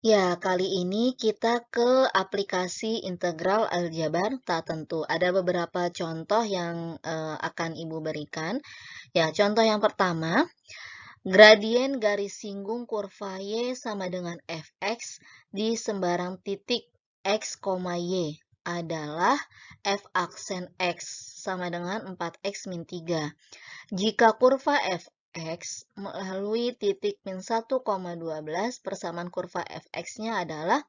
Ya, kali ini kita ke aplikasi integral aljabar tak tentu. Ada beberapa contoh yang akan Ibu berikan. Ya, contoh yang pertama, gradien garis singgung kurva Y sama dengan fx di sembarang titik x, y adalah f aksen x sama dengan 4x min 3. Jika kurva fx melalui titik min 1,12 persamaan kurva fx-nya adalah.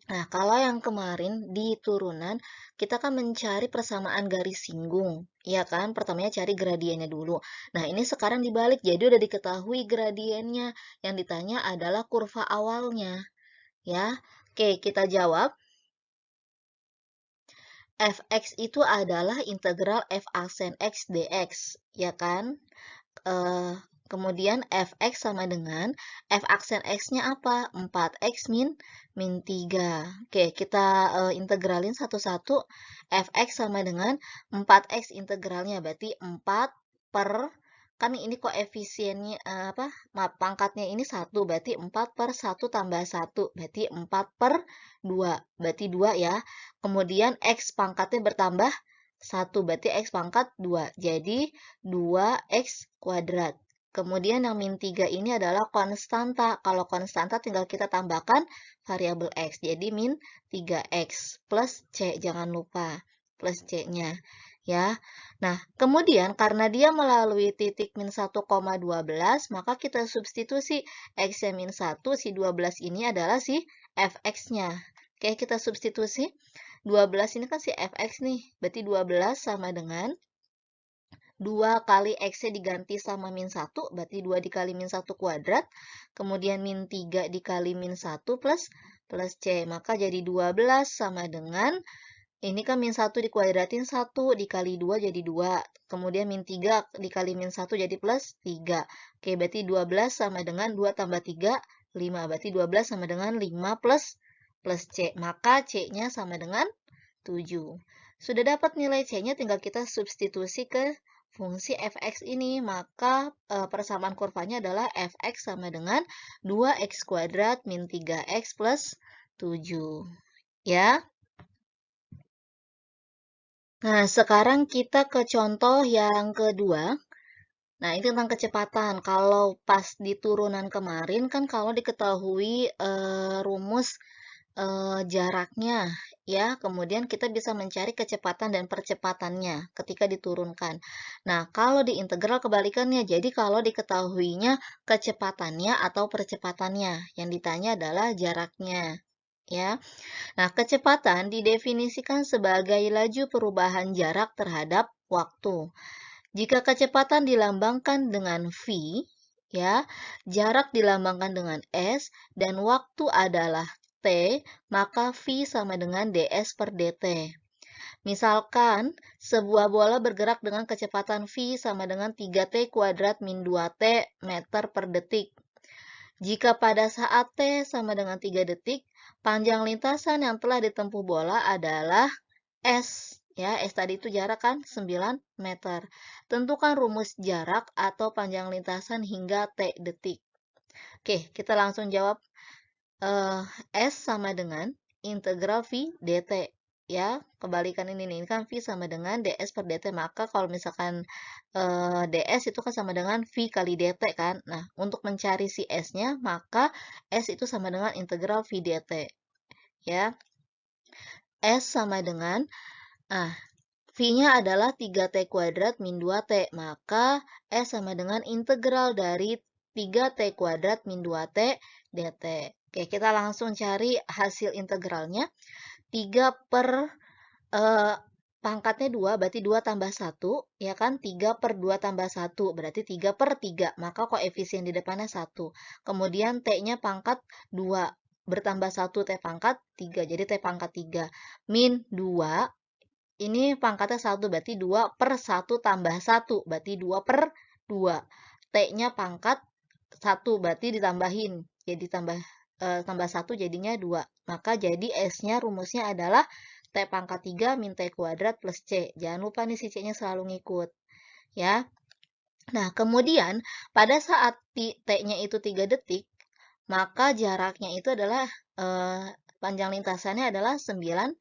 Nah, kalau yang kemarin di turunan, kita kan mencari persamaan garis singgung, ya kan? Pertamanya cari gradiennya dulu. Nah, ini sekarang dibalik, jadi udah diketahui gradiennya. Yang ditanya adalah kurva awalnya, ya. Oke, kita jawab. Fx itu adalah integral f aksen x dx, ya kan? Eh, kemudian fx sama dengan f aksen x-nya apa? 4x min 3. Oke, kita integralin satu-satu. Fx sama dengan 4x integralnya, berarti 4 per, kan ini koefisiennya, apa? Maaf, pangkatnya ini 1, berarti 4 per 1 tambah 1, berarti 4 per 2, berarti 2 ya. Kemudian x pangkatnya bertambah 1, berarti x pangkat 2. Jadi 2x kuadrat. Kemudian yang min 3 ini adalah konstanta. Kalau konstanta tinggal kita tambahkan variabel x. Jadi min 3x plus c, jangan lupa plus c-nya. Ya. Nah, kemudian karena dia melalui titik min 1,12, maka kita substitusi x-nya min 1, si 12 ini adalah si fx-nya. Oke, kita substitusi. 12 ini kan si fx nih, berarti 12 sama dengan 2 kali x-nya diganti sama min 1, berarti 2 dikali min 1 kuadrat, kemudian min 3 dikali min 1 plus c, maka jadi 12 sama dengan, ini kan min 1 dikuadratin 1, dikali 2 jadi 2, kemudian min 3 dikali min 1 jadi plus 3. Oke, berarti 12 sama dengan 2 tambah 3, 5, berarti 12 sama dengan 5 plus c, maka c-nya sama dengan 7. Sudah dapat nilai c-nya, tinggal kita substitusi ke fungsi fx ini, maka persamaan kurvanya adalah fx sama dengan 2x kuadrat min 3x plus 7. Ya. Nah, sekarang kita ke contoh yang kedua. Nah, ini tentang kecepatan. Kalau pas di turunan kemarin kan kalau diketahui rumus jaraknya, ya. Kemudian kita bisa mencari kecepatan dan percepatannya ketika diturunkan. Nah, kalau di integral kebalikannya. Jadi kalau diketahuinya kecepatannya atau percepatannya, yang ditanya adalah jaraknya, ya. Nah, kecepatan didefinisikan sebagai laju perubahan jarak terhadap waktu. Jika kecepatan dilambangkan dengan v, ya, jarak dilambangkan dengan s, dan waktu adalah t, maka v sama dengan ds per dt. Misalkan, sebuah bola bergerak dengan kecepatan v sama dengan 3t kuadrat min 2t meter per detik. Jika pada saat t sama dengan 3 detik, panjang lintasan yang telah ditempuh bola adalah S. Ya, S tadi itu jarak kan 9 meter. Tentukan rumus jarak atau panjang lintasan hingga T detik. Oke, kita langsung jawab. S sama dengan integral V dt. Ya, kebalikan ini nih. Ini kan V sama dengan ds per dt. Maka kalau misalkan ds itu kan sama dengan V kali dt kan. Nah, untuk mencari si S-nya, maka S itu sama dengan integral V dt. Ya, S sama dengan, V-nya adalah 3T kuadrat min 2T, maka S sama dengan integral dari 3T kuadrat min 2T dt. Oke, kita langsung cari hasil integralnya. 3 per pangkatnya 2, berarti 2 tambah 1, ya kan? 3 per 2 tambah 1, berarti 3 per 3, maka koefisien di depannya 1. Kemudian T-nya pangkat 2. bertambah 1 T pangkat 3, jadi T pangkat 3. Min 2, ini pangkatnya 1, berarti 2 per 1 tambah 1, berarti 2 per 2. T-nya pangkat 1, berarti ditambahin, jadi tambah 1 jadinya 2. Maka jadi S-nya rumusnya adalah T pangkat 3 min T kuadrat plus C. Jangan lupa nih si C-nya selalu ngikut. Ya. Nah, kemudian pada saat T-nya itu 3 detik, maka jaraknya itu adalah panjang lintasannya adalah 9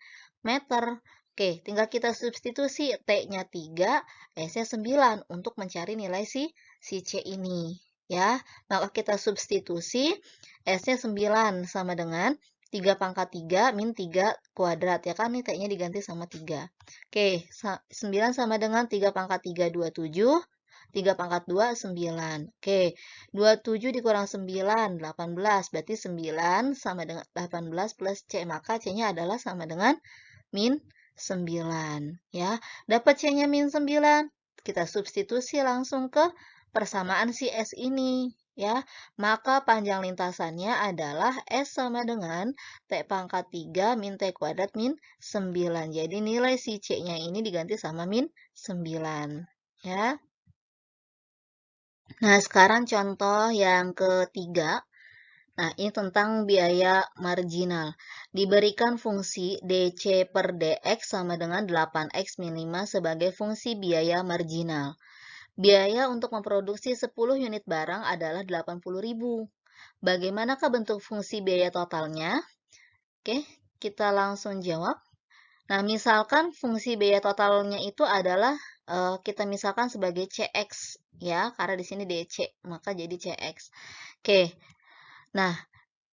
meter. Oke, tinggal kita substitusi T-nya 3, S-nya 9 untuk mencari nilai si C ini. Ya, maka kita substitusi S-nya 9 sama dengan 3 pangkat 3 min 3 kuadrat. Ya kan, nih T-nya diganti sama 3. Oke, 9 sama dengan 3 pangkat 3, 27. 3 pangkat 2, 9. Oke, 27 dikurang 9, 18. Berarti 9 sama dengan 18 plus C. Maka C-nya adalah sama dengan min 9. Ya, dapat C-nya min 9. Kita substitusi langsung ke persamaan si S ini. Ya, maka panjang lintasannya adalah S sama dengan T pangkat 3 min T kuadrat min 9. Jadi nilai si C-nya ini diganti sama min 9. Ya. Nah, sekarang contoh yang ketiga. Nah, ini tentang biaya marginal. Diberikan fungsi DC per DX sama dengan 8X min 5 sebagai fungsi biaya marginal. Biaya untuk memproduksi 10 unit barang adalah 80.000. Bagaimanakah bentuk fungsi biaya totalnya? Oke, kita langsung jawab. Nah, misalkan fungsi biaya totalnya itu adalah kita misalkan sebagai CX ya, karena di sini DC, maka jadi CX. Oke. Nah,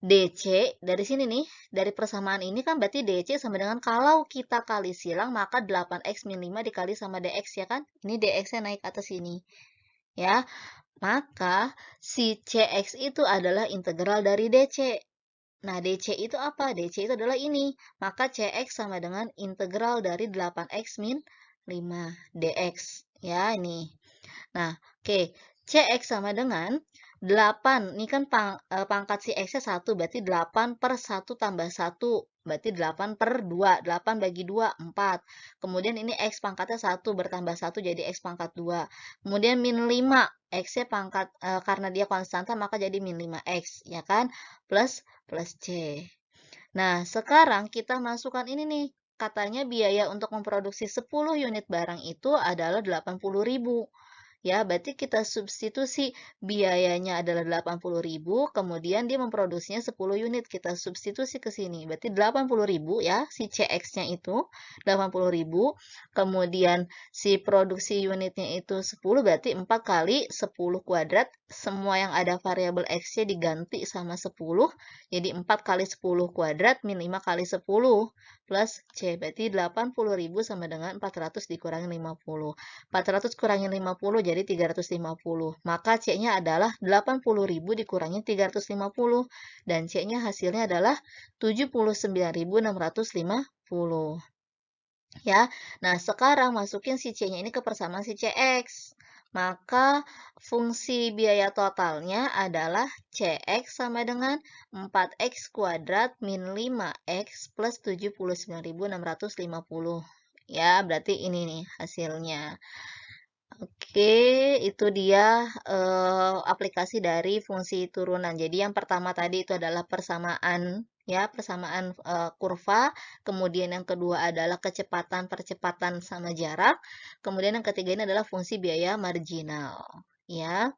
DC dari sini nih, dari persamaan ini kan berarti DC sama dengan kalau kita kali silang maka 8X min 5 dikali sama DX ya kan? Ini DX-nya naik atas sini. Ya. Maka si CX itu adalah integral dari DC. Nah, DC itu apa? DC itu adalah ini. Maka CX sama dengan integral dari 8X min 5 DX. Ya, ini. Nah, oke. CX sama dengan 8. Ini kan pangkat si X-nya 1, berarti 8 per 1 tambah 1. Berarti 8 per 2. 8 bagi 2, 4. Kemudian ini X pangkatnya 1, bertambah 1 jadi X pangkat 2. Kemudian min 5. X-nya pangkat, karena dia konstanta, maka jadi min 5X. Ya kan? Plus C. Nah, sekarang kita masukkan ini nih. Katanya biaya untuk memproduksi 10 unit barang itu adalah 80.000. Ya, berarti kita substitusi biayanya adalah 80.000, kemudian dia memproduksinya 10 unit. Kita substitusi ke sini. Berarti 80.000 ya, si CX-nya itu 80.000. Kemudian si produksi unitnya itu 10, berarti 4 kali 10 kuadrat. Semua yang ada variabel X-nya diganti sama 10. Jadi 4 kali 10 kuadrat min 5 kali 10 plus C. Berarti 80.000 sama dengan 400 dikurangi 50. 400 kurangin 50 jadi 350. Maka C-nya adalah 80.000 dikurangi 350. Dan C-nya hasilnya adalah 79.650. Ya, nah sekarang masukin si C-nya ini ke persamaan si CX. Maka fungsi biaya totalnya adalah CX sama dengan 4X kuadrat min 5X plus 79.650. Ya, berarti ini nih hasilnya. Oke, itu dia aplikasi dari fungsi turunan. Jadi yang pertama tadi itu adalah persamaan ya, persamaan kurva. Kemudian yang kedua adalah kecepatan, percepatan sama jarak. Kemudian yang ketiga ini adalah fungsi biaya marginal. Ya.